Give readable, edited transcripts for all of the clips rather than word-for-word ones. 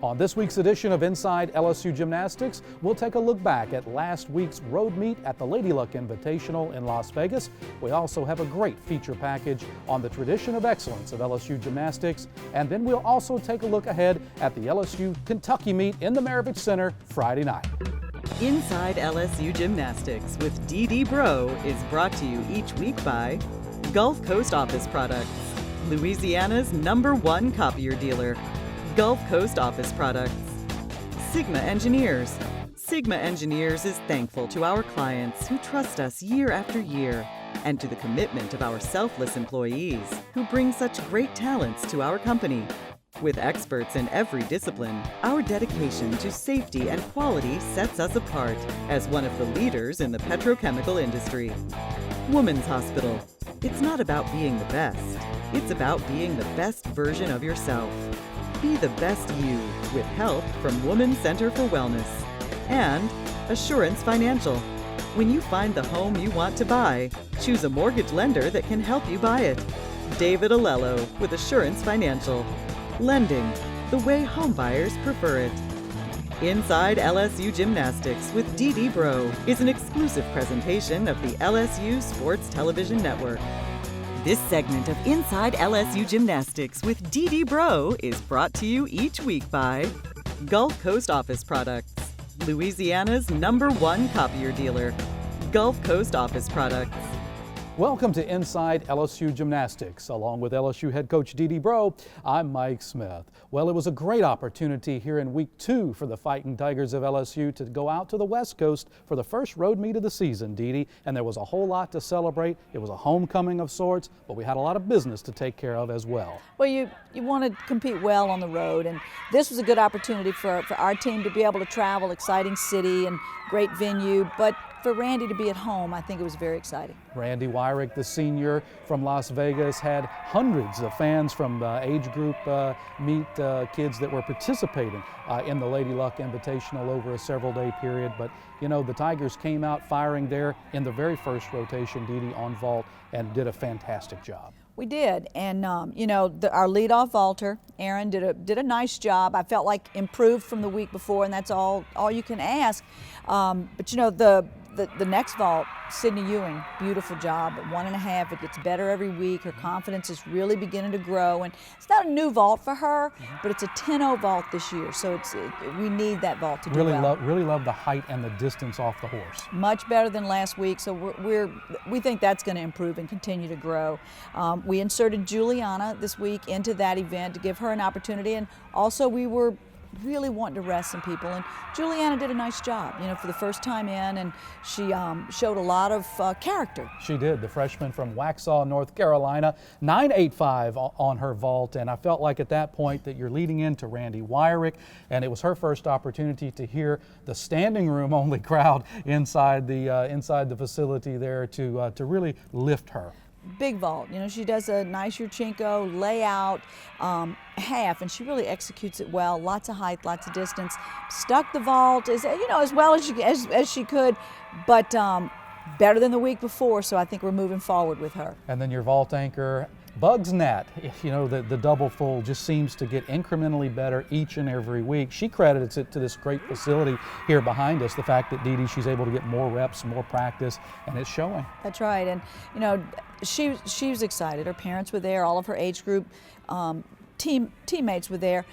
On this week's edition of Inside LSU Gymnastics, we'll take a look back at last week's road meet at the Lady Luck Invitational in Las Vegas. We also have a great feature package on the tradition of excellence of LSU Gymnastics, and then we'll also take a look ahead at the LSU Kentucky meet in the Maravich Center Friday night. Inside LSU Gymnastics with D-D Breaux is brought to you each week by Gulf Coast Office Products, Louisiana's #1 copier dealer. Gulf Coast Office Products. Sigma Engineers. Sigma Engineers is thankful to our clients who trust us year after year and to the commitment of our selfless employees who bring such great talents to our company. With experts in every discipline, our dedication to safety and quality sets us apart as one of the leaders in the petrochemical industry. Women's Hospital. It's not about being the best. It's about being the best version of yourself. Be the best you with help from Women's Center for Wellness. And Assurance Financial. When you find the home you want to buy, choose a mortgage lender that can help you buy it. David Alello with Assurance Financial. Lending, the way homebuyers prefer it. Inside LSU Gymnastics with D-D Breaux is an exclusive presentation of the LSU Sports Television Network. This segment of Inside LSU Gymnastics with D-D Breaux is brought to you each week by Gulf Coast Office Products, Louisiana's #1 copier dealer. Gulf Coast Office Products. Welcome to Inside LSU Gymnastics. Along with LSU head coach D-D Breaux, I'm Mike Smith. Well, it was a great opportunity here in week 2 for the Fighting Tigers of LSU to go out to the West Coast for the first road meet of the season, D-D, and there was a whole lot to celebrate. It was a homecoming of sorts, but we had a lot of business to take care of as well. Well, you want to compete well on the road, and this was a good opportunity for our team to be able to travel, exciting city and great venue, but for Randy to be at home, I think it was very exciting. Randy Wyrick, the senior from Las Vegas, had hundreds of fans from the age group meet kids that were participating in the Lady Luck Invitational over a several-day period. But, you know, the Tigers came out firing there in the very first rotation, D.D. on vault, and did a fantastic job. We did, and you know, our leadoff vaulter, Aaron, did a nice job. I felt like improved from the week before, and that's all you can ask. But you know, the next vault, Sydney Ewing, beautiful job at 1.5. It gets better every week. Her confidence is really beginning to grow, and it's not a new vault for her, but it's a 10-0 vault this year, so we need that vault to do well. Really love the height and the distance off the horse. Much better than last week, so we think that's going to improve and continue to grow. We inserted Juliana this week into that event to give her an opportunity, and also we were really wanting to rest some people, and Juliana did a nice job, you know, for the first time in, and she showed a lot of character. She did. The freshman from Waxhaw, North Carolina, 9.85 on her vault, and I felt like at that point that you're leading into Randy Wyrick, and it was her first opportunity to hear the standing room only crowd inside the facility there to really lift her. Big vault, you know, she does a nice Yurchenko layout half, and she really executes it well. Lots of height, lots of distance. Stuck the vault as well as she could, but better than the week before. So I think we're moving forward with her. And then your vault anchor, Bugs Nat, you know, the double full just seems to get incrementally better each and every week. She credits it to this great facility here behind us, the fact that D.D., she's able to get more reps, more practice, and it's showing. That's right, and you know, she was excited. Her parents were there, all of her age group teammates were there.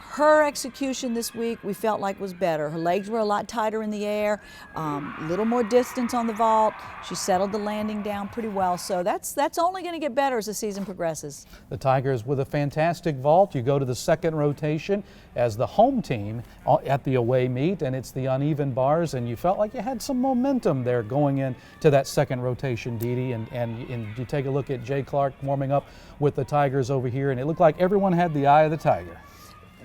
Her execution this week we felt like was better. Her legs were a lot tighter in the air, a little more distance on the vault. She settled the landing down pretty well, so that's only going to get better as the season progresses. The Tigers with a fantastic vault. You go to the second rotation as the home team at the away meet, and it's the uneven bars, and you felt like you had some momentum there going into that second rotation, Dee, and you take a look at Jay Clark warming up with the Tigers over here, and it looked like everyone had the eye of the Tiger.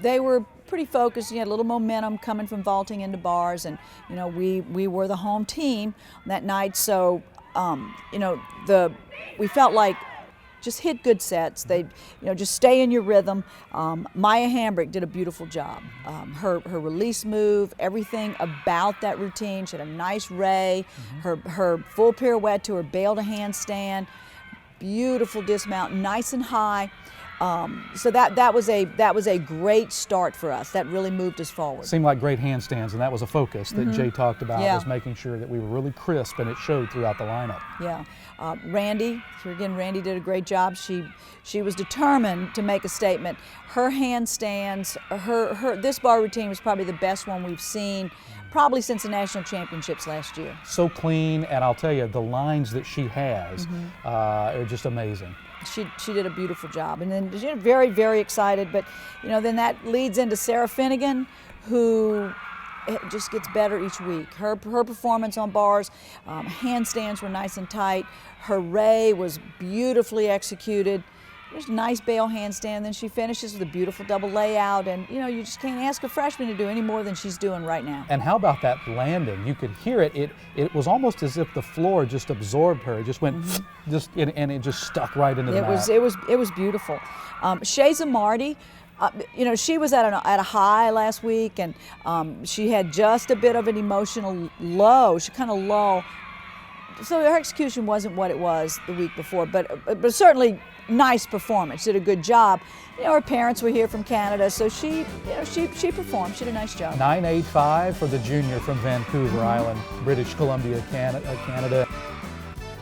They were pretty focused. You had a little momentum coming from vaulting into bars, and you know, we were the home team that night, so you know, we felt like just hit good sets. They, you know, just stay in your rhythm. Maya Hambrick did a beautiful job. Her release move, everything about that routine. She had a nice ray. Her full pirouette to her bail to handstand. Beautiful dismount, nice and high. So that was a great start for us. That really moved us forward. Seemed like great handstands, and that was a focus that Jay talked about, Yeah. was making sure that we were really crisp, and it showed throughout the lineup. Yeah, Randy, here again, Randy did a great job. She was determined to make a statement. Her handstands, this bar routine was probably the best one we've seen, probably since the national championships last year. So clean, and I'll tell you, the lines that she has are just amazing. She did a beautiful job, and then she's very, very excited. But then that leads into Sarah Finnegan, who just gets better each week. Her performance on bars, handstands were nice and tight. Her ray was beautifully executed. There's a nice bail handstand. Then she finishes with a beautiful double layout, and you just can't ask a freshman to do any more than she's doing right now. And how about that landing? You could hear it. It was almost as if the floor just absorbed her. It just went, and it just stuck right into the mat. It was beautiful. Shaza Marty, she was at a high last week, and she had just a bit of an emotional low. She kind of lull. So her execution wasn't what it was the week before, but certainly nice performance. Did a good job. Her parents were here from Canada, so she performed. She did a nice job. 9.85 for the junior from Vancouver Island, British Columbia, Canada.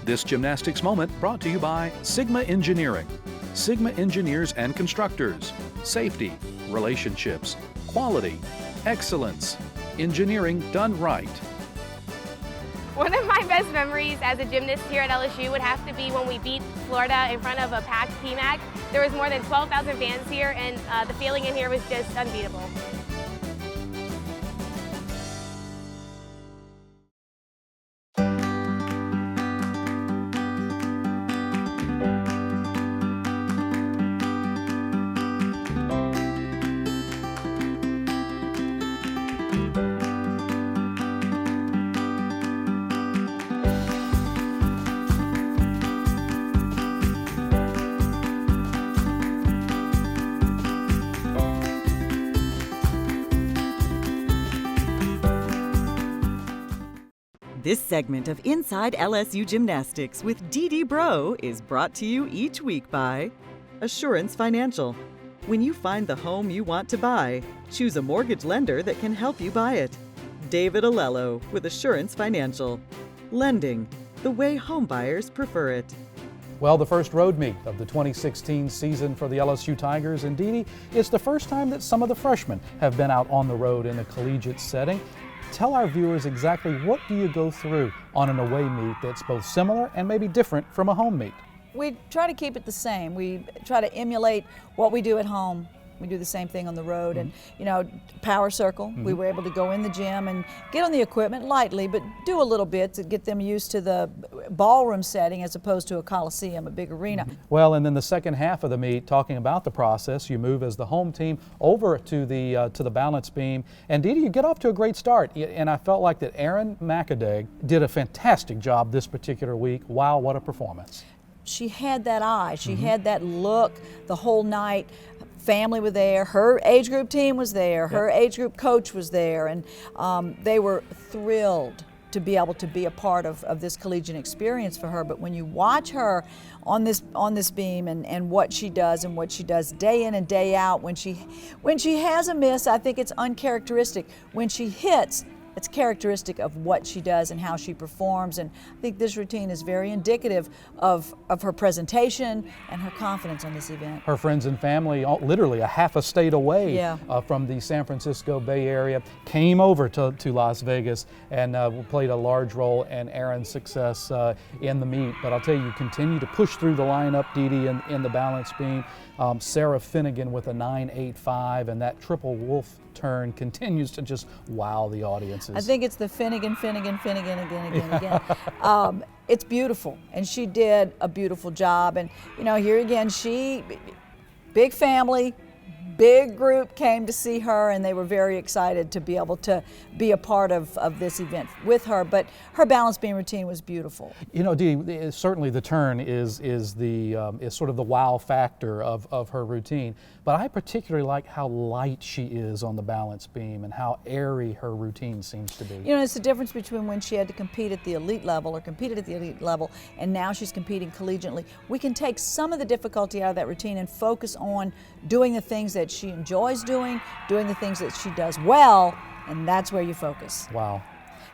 This gymnastics moment brought to you by Sigma Engineering. Sigma engineers and constructors. Safety, relationships, quality, excellence. Engineering done right. One of my best memories as a gymnast here at LSU would have to be when we beat Florida in front of a packed PMAC. There was more than 12,000 fans here, and the feeling in here was just unbeatable. This segment of Inside LSU Gymnastics with D-D Breaux is brought to you each week by Assurance Financial. When you find the home you want to buy, choose a mortgage lender that can help you buy it. David Alello with Assurance Financial. Lending, the way home buyers prefer it. Well, the first road meet of the 2016 season for the LSU Tigers, and Dee Dee, it's the first time that some of the freshmen have been out on the road in a collegiate setting. Tell our viewers exactly what do you go through on an away meet that's both similar and maybe different from a home meet? We try to keep it the same. We try to emulate what we do at home. We do the same thing on the road. And power circle, we were able to go in the gym and get on the equipment lightly, but do a little bit to get them used to the ballroom setting as opposed to a coliseum, a big arena. Well, and then the second half of the meet, talking about the process, you move as the home team over to the balance beam, and Dee Dee, you get off to a great start. And I felt like that Erin McAdag did a fantastic job this particular week. Wow, what a performance! She had that eye. She had that look the whole night. Family were there. Her age group team was there. Her age group coach was there, and they were thrilled to be able to be a part of this collegiate experience for her. But when you watch her on this beam and what she does day in and day out, when she has a miss, I think it's uncharacteristic. When she hits, it's characteristic of what she does and how she performs, and I think this routine is very indicative of her presentation and her confidence on this event. Her friends and family, literally a half a state away from the San Francisco Bay Area, came over to Las Vegas and played a large role in Erin's success in the meet. But I'll tell you, continue to push through the lineup, Dee Dee, in the balance beam. Sarah Finnegan with a 9.85, and that triple wolf turn continues to just wow the audiences. I think it's the Finnegan again. It's beautiful, and she did a beautiful job. And here again, big family, big group came to see her, and they were very excited to be able to be a part of this event with her. But her balance beam routine was beautiful. You know, Dee, certainly the turn is sort of the wow factor of her routine. But I particularly like how light she is on the balance beam and how airy her routine seems to be. You know, it's the difference between when she had to compete at the elite level or competed at the elite level, and now she's competing collegiately. We can take some of the difficulty out of that routine and focus on doing the things that she enjoys doing the things that she does well, and that's where you focus. Wow.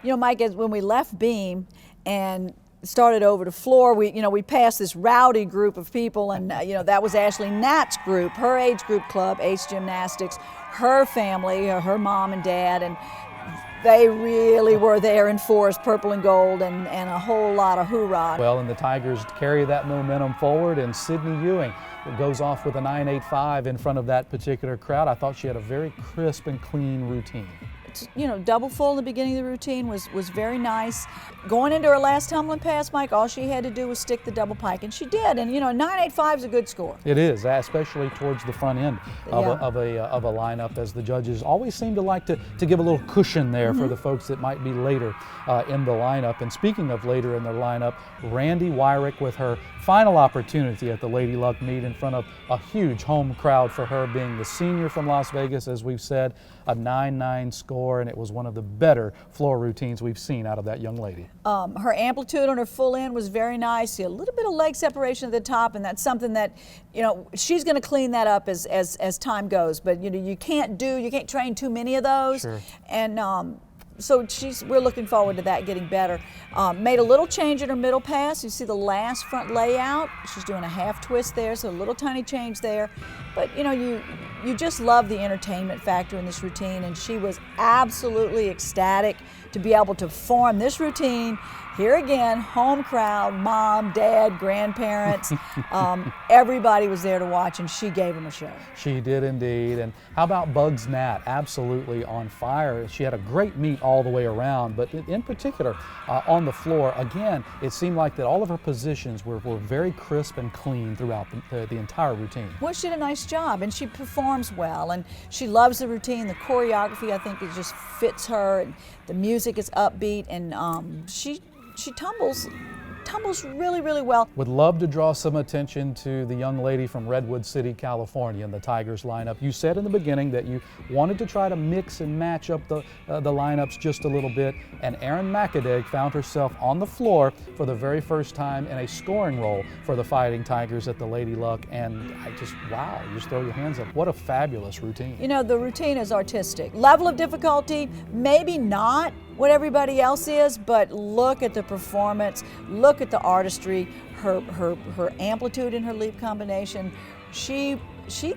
You know, Mike, when we left beam and started over to floor, we passed this rowdy group of people, and that was Ashley Nat's group, her age group club, Ace Gymnastics, her family, her mom and dad, and they really were there in force, purple and gold, and a whole lot of hoorah. Well, and the Tigers carry that momentum forward, and Sydney Ewing goes off with a 9.85 in front of that particular crowd. I thought she had a very crisp and clean routine. You know, double full in the beginning of the routine was very nice. Going into her last tumbling pass, Mike, all she had to do was stick the double pike, and she did. And 9.85 is a good score. It is, especially towards the front end of a lineup, as the judges always seem to like to give a little cushion there for the folks that might be later in the lineup. And speaking of later in the lineup, Randy Wyrick with her final opportunity at the Lady Luck meet in front of a huge home crowd for her, being the senior from Las Vegas, as we've said, a 9.9 score, and it was one of the better floor routines we've seen out of that young lady. Her amplitude on her full end was very nice. A little bit of leg separation at the top, and that's something that, she's going to clean that up as time goes. But you can't train too many of those. Sure. And so we're looking forward to that getting better. Made a little change in her middle pass. You see the last front layout. She's doing a half twist there, so a little tiny change there. But you just love the entertainment factor in this routine, and she was absolutely ecstatic to be able to form this routine. Here again, home crowd, mom, dad, grandparents, everybody was there to watch, and she gave them a show. She did indeed. And how about Bugs Nat? Absolutely on fire. She had a great meet all the way around, but in particular on the floor, again, it seemed like that all of her positions were very crisp and clean throughout the entire routine. Well, she did a nice job, and she performs well, and she loves the routine. The choreography, I think, it just fits her, and the music is upbeat, and she tumbles really, really well. Would love to draw some attention to the young lady from Redwood City, California in the Tigers lineup. You said in the beginning that you wanted to try to mix and match up the lineups just a little bit, and Erin McAdeg found herself on the floor for the very first time in a scoring role for the Fighting Tigers at the Lady Luck, and wow, you just throw your hands up. What a fabulous routine. The routine is artistic. Level of difficulty, maybe not what everybody else is, but look at the performance, look at the artistry, her amplitude in her leap combination. She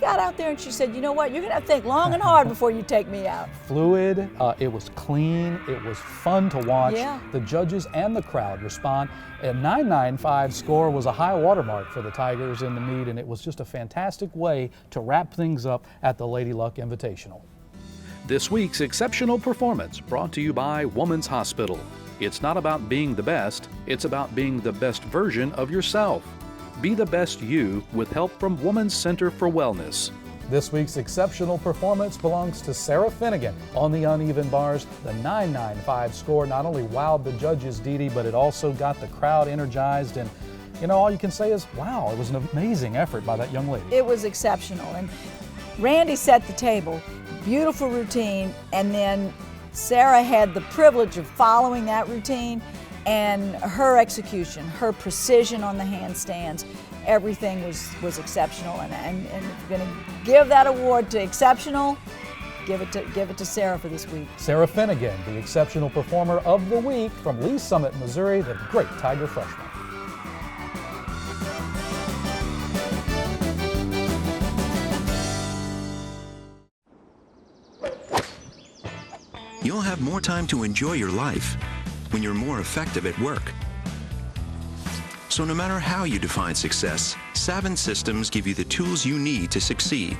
got out there and she said, you know what, you're gonna have to think long and hard before you take me out. Fluid, it was clean, it was fun to watch. Yeah. The judges and the crowd respond. A 9.95 score was a high watermark for the Tigers in the meet, and it was just a fantastic way to wrap things up at the Lady Luck Invitational. This week's exceptional performance brought to you by Woman's Hospital. It's not about being the best, it's about being the best version of yourself. Be the best you with help from Woman's Center for Wellness. This week's exceptional performance belongs to Sarah Finnegan on the uneven bars. The 9.95 score not only wowed the judges, Dee-Dee, but it also got the crowd energized, and all you can say is, wow, it was an amazing effort by that young lady. It was exceptional, and Randy set the table. Beautiful routine, and then Sarah had the privilege of following that routine, and her execution, her precision on the handstands, everything was exceptional. And if you're going to give that award to exceptional, give it to Sarah for this week. Sarah Finnegan, the exceptional performer of the week from Lee Summit, Missouri, the great Tiger freshman. You'll have more time to enjoy your life when you're more effective at work. So no matter how you define success, Savin Systems give you the tools you need to succeed.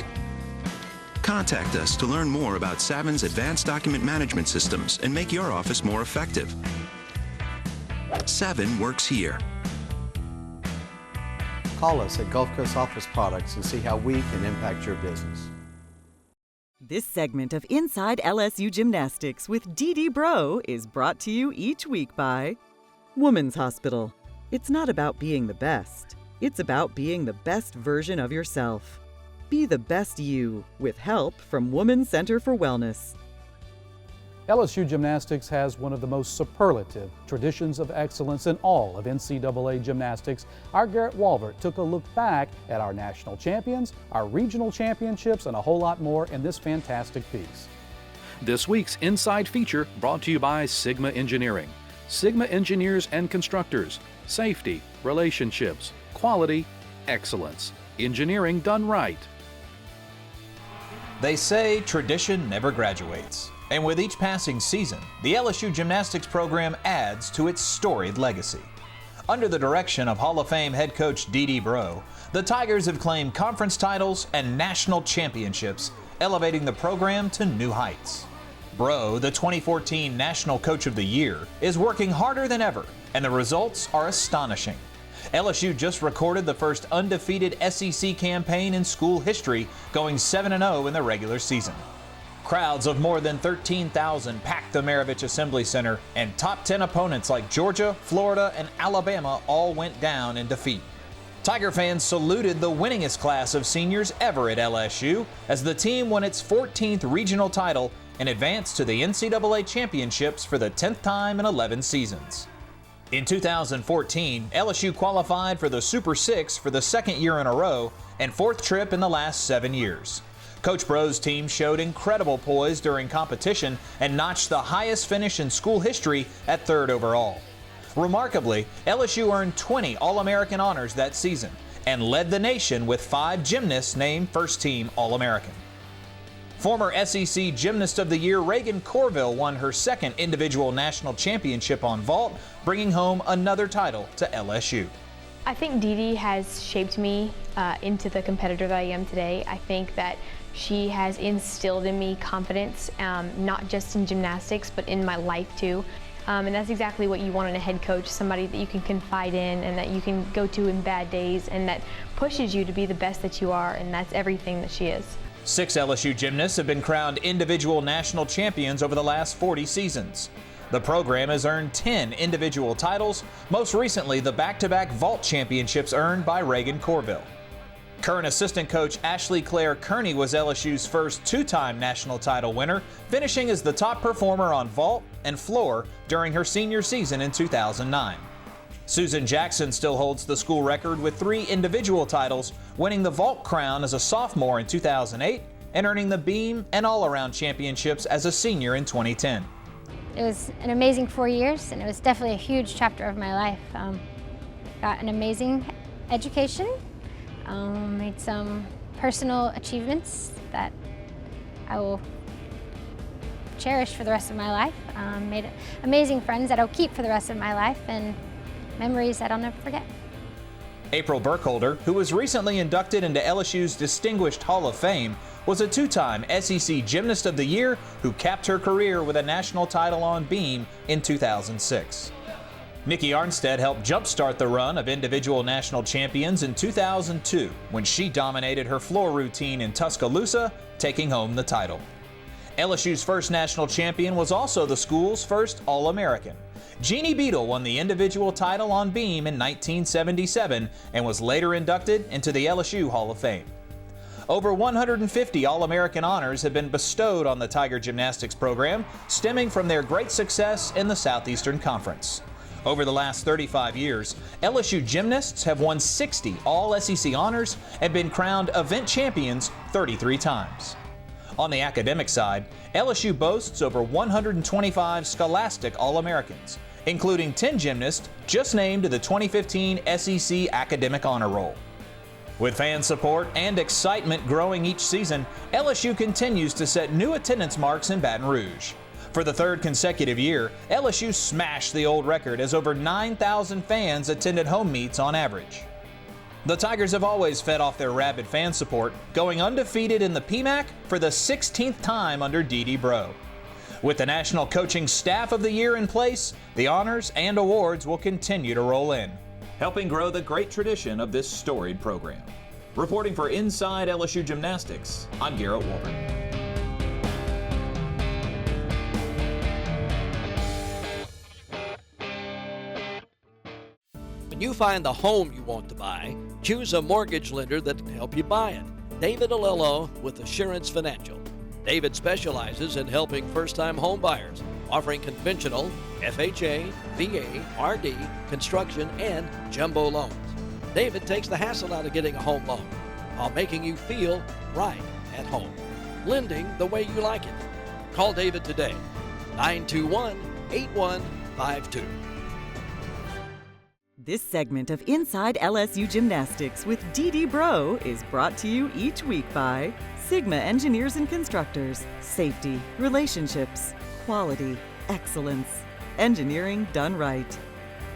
Contact us to learn more about Savin's advanced document management systems and make your office more effective. Savin works here. Call us at Gulf Coast Office Products and see how we can impact your business. This segment of Inside LSU Gymnastics with D-D Breaux is brought to you each week by Women's Hospital. It's not about being the best. It's about being the best version of yourself. Be the best you with help from Women's Center for Wellness. LSU Gymnastics has one of the most superlative traditions of excellence in all of NCAA gymnastics. Our Garrett Walbert took a look back at our national champions, our regional championships, and a whole lot more in this fantastic piece. This week's Inside feature brought to you by Sigma Engineering. Sigma engineers and constructors. Safety, relationships, quality, excellence. Engineering done right. They say tradition never graduates. And with each passing season, the LSU Gymnastics program adds to its storied legacy. Under the direction of Hall of Fame head coach D-D Breaux, the Tigers have claimed conference titles and national championships, elevating the program to new heights. Breaux, the 2014 National Coach of the Year, is working harder than ever, and the results are astonishing. LSU just recorded the first undefeated SEC campaign in school history, going 7-0 in the regular season. Crowds of more than 13,000 packed the Maravich Assembly Center, and top 10 opponents like Georgia, Florida, and Alabama all went down in defeat. Tiger fans saluted the winningest class of seniors ever at LSU as the team won its 14th regional title and advanced to the NCAA championships for the 10th time in 11 seasons. In 2014, LSU qualified for the Super Six for the second year in a row and fourth trip in the last 7 years. Coach Breaux's team showed incredible poise during competition and notched the highest finish in school history at third overall. Remarkably, LSU earned 20 All-American honors that season and led the nation with 5 gymnasts named first-team All-American. Former SEC Gymnast of the Year Reagan Corville won her second individual national championship on vault, bringing home another title to LSU. I think D-D has shaped me into the competitor that I am today. I think that she has instilled in me confidence, not just in gymnastics, but in my life too. And that's exactly what you want in a head coach, somebody that you can confide in and that you can go to in bad days and that pushes you to be the best that you are, and that's everything that she is. 6 LSU gymnasts have been crowned individual national champions over the last 40 seasons. The program has earned 10 individual titles, most recently the back-to-back vault championships earned by Reagan Corville. Current assistant coach Ashley Claire Kearney was LSU's first 2-time national title winner, finishing as the top performer on vault and floor during her senior season in 2009. Susan Jackson still holds the school record with 3 individual titles, winning the vault crown as a sophomore in 2008 and earning the beam and all-around championships as a senior in 2010. It was an amazing 4 years, and it was definitely a huge chapter of my life. Got an amazing education, made some personal achievements that I will cherish for the rest of my life, made amazing friends that I'll keep for the rest of my life, and memories that I'll never forget. April Burkholder, who was recently inducted into LSU's Distinguished Hall of Fame, was a 2-time SEC Gymnast of the Year who capped her career with a national title on beam in 2006. Nikki Arnstead helped jumpstart the run of individual national champions in 2002 when she dominated her floor routine in Tuscaloosa, taking home the title. LSU's first national champion was also the school's first All-American. Jeannie Beadle won the individual title on beam in 1977 and was later inducted into the LSU Hall of Fame. Over 150 All-American honors have been bestowed on the Tiger Gymnastics program, stemming from their great success in the Southeastern Conference. Over the last 35 years, LSU gymnasts have won 60 All-SEC honors and been crowned event champions 33 times. On the academic side, LSU boasts over 125 Scholastic All-Americans, including 10 gymnasts just named to the 2015 SEC Academic Honor Roll. With fan support and excitement growing each season, LSU continues to set new attendance marks in Baton Rouge. For the 3rd consecutive year, LSU smashed the old record as over 9,000 fans attended home meets on average. The Tigers have always fed off their rabid fan support, going undefeated in the PMAC for the 16th time under D-D Breaux. With the National Coaching Staff of the Year in place, the honors and awards will continue to roll in, helping grow the great tradition of this storied program. Reporting for Inside LSU Gymnastics, I'm Garrett Walbert. When you find the home you want to buy, choose a mortgage lender that can help you buy it. David Alello with Assurance Financial. David specializes in helping first-time home buyers, offering conventional, FHA, VA, RD, construction, and jumbo loans. David takes the hassle out of getting a home loan while making you feel right at home. Lending the way you like it. Call David today, 921-8152. This segment of Inside LSU Gymnastics with D-D Breaux is brought to you each week by Sigma Engineers and Constructors. Safety, relationships, quality, excellence. Engineering done right.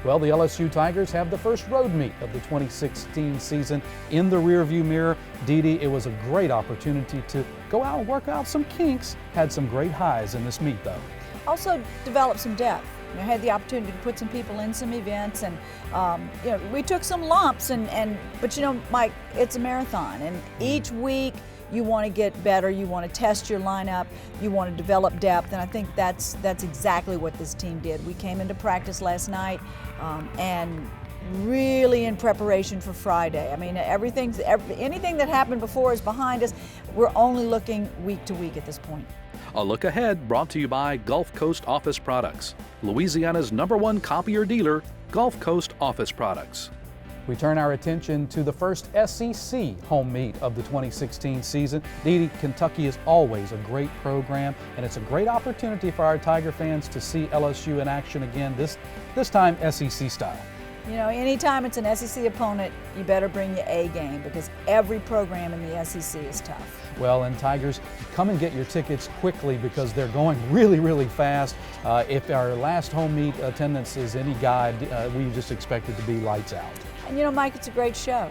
Well, the LSU Tigers have the first road meet of the 2016 season in the rearview mirror. D-D, it was a great opportunity to go out and work out some kinks. Had some great highs in this meet, though. Also developed some depth. I had the opportunity to put some people in some events, and we took some lumps, but Mike, it's a marathon, and each week you want to get better, you want to test your lineup, you want to develop depth, and I think that's exactly what this team did. We came into practice last night and really in preparation for Friday. I mean, anything that happened before is behind us. We're only looking week to week at this point. A look ahead brought to you by Gulf Coast Office Products, Louisiana's #1 copier dealer, Gulf Coast Office Products. We turn our attention to the first SEC home meet of the 2016 season. D.D., Kentucky is always a great program, and it's a great opportunity for our Tiger fans to see LSU in action again, this time SEC style. Anytime it's an SEC opponent, you better bring your A game, because every program in the SEC is tough. Well, and Tigers, come and get your tickets quickly because they're going really, really fast. If our last home meet attendance is any guide, we just expect it to be lights out. And Mike, it's a great show.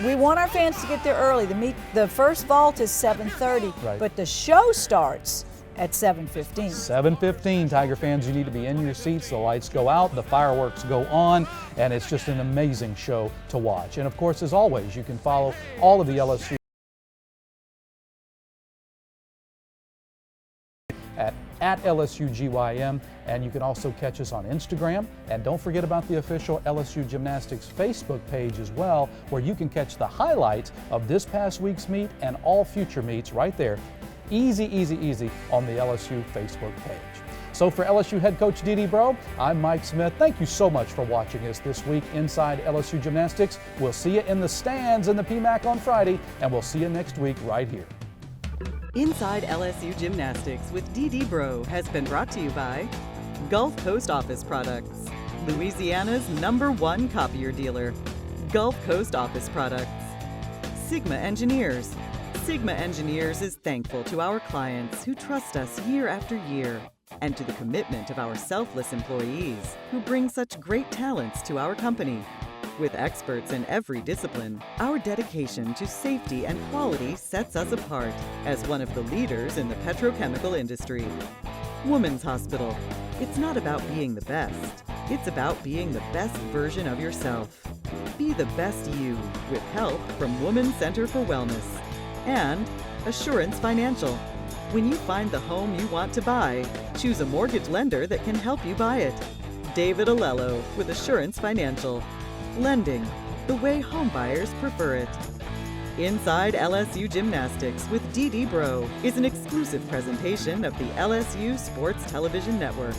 We want our fans to get there early. The first vault is 7:30, right, but the show starts at 7:15. 7:15, Tiger fans, you need to be in your seats. The lights go out, the fireworks go on, and it's just an amazing show to watch. And of course, as always, you can follow all of the LSU at LSU GYM, and you can also catch us on Instagram. And don't forget about the official LSU Gymnastics Facebook page as well, where you can catch the highlights of this past week's meet and all future meets right there. Easy, easy, easy on the LSU Facebook page. So for LSU head coach D.D. Breaux, I'm Mike Smith. Thank you so much for watching us this week inside LSU Gymnastics. We'll see you in the stands in the PMAC on Friday, and we'll see you next week right here. Inside LSU Gymnastics with D.D. Breaux has been brought to you by Gulf Coast Office Products, Louisiana's #1 copier dealer. Gulf Coast Office Products. Sigma Engineers. Sigma Engineers is thankful to our clients who trust us year after year, and to the commitment of our selfless employees who bring such great talents to our company. With experts in every discipline, our dedication to safety and quality sets us apart as one of the leaders in the petrochemical industry. Women's Hospital. It's not about being the best. It's about being the best version of yourself. Be the best you with help from Women's Center for Wellness. And Assurance Financial. When you find the home you want to buy, choose a mortgage lender that can help you buy it. David Alello with Assurance Financial. Lending the way homebuyers prefer it. Inside LSU Gymnastics with D.D. Breaux is an exclusive presentation of the LSU Sports Television Network.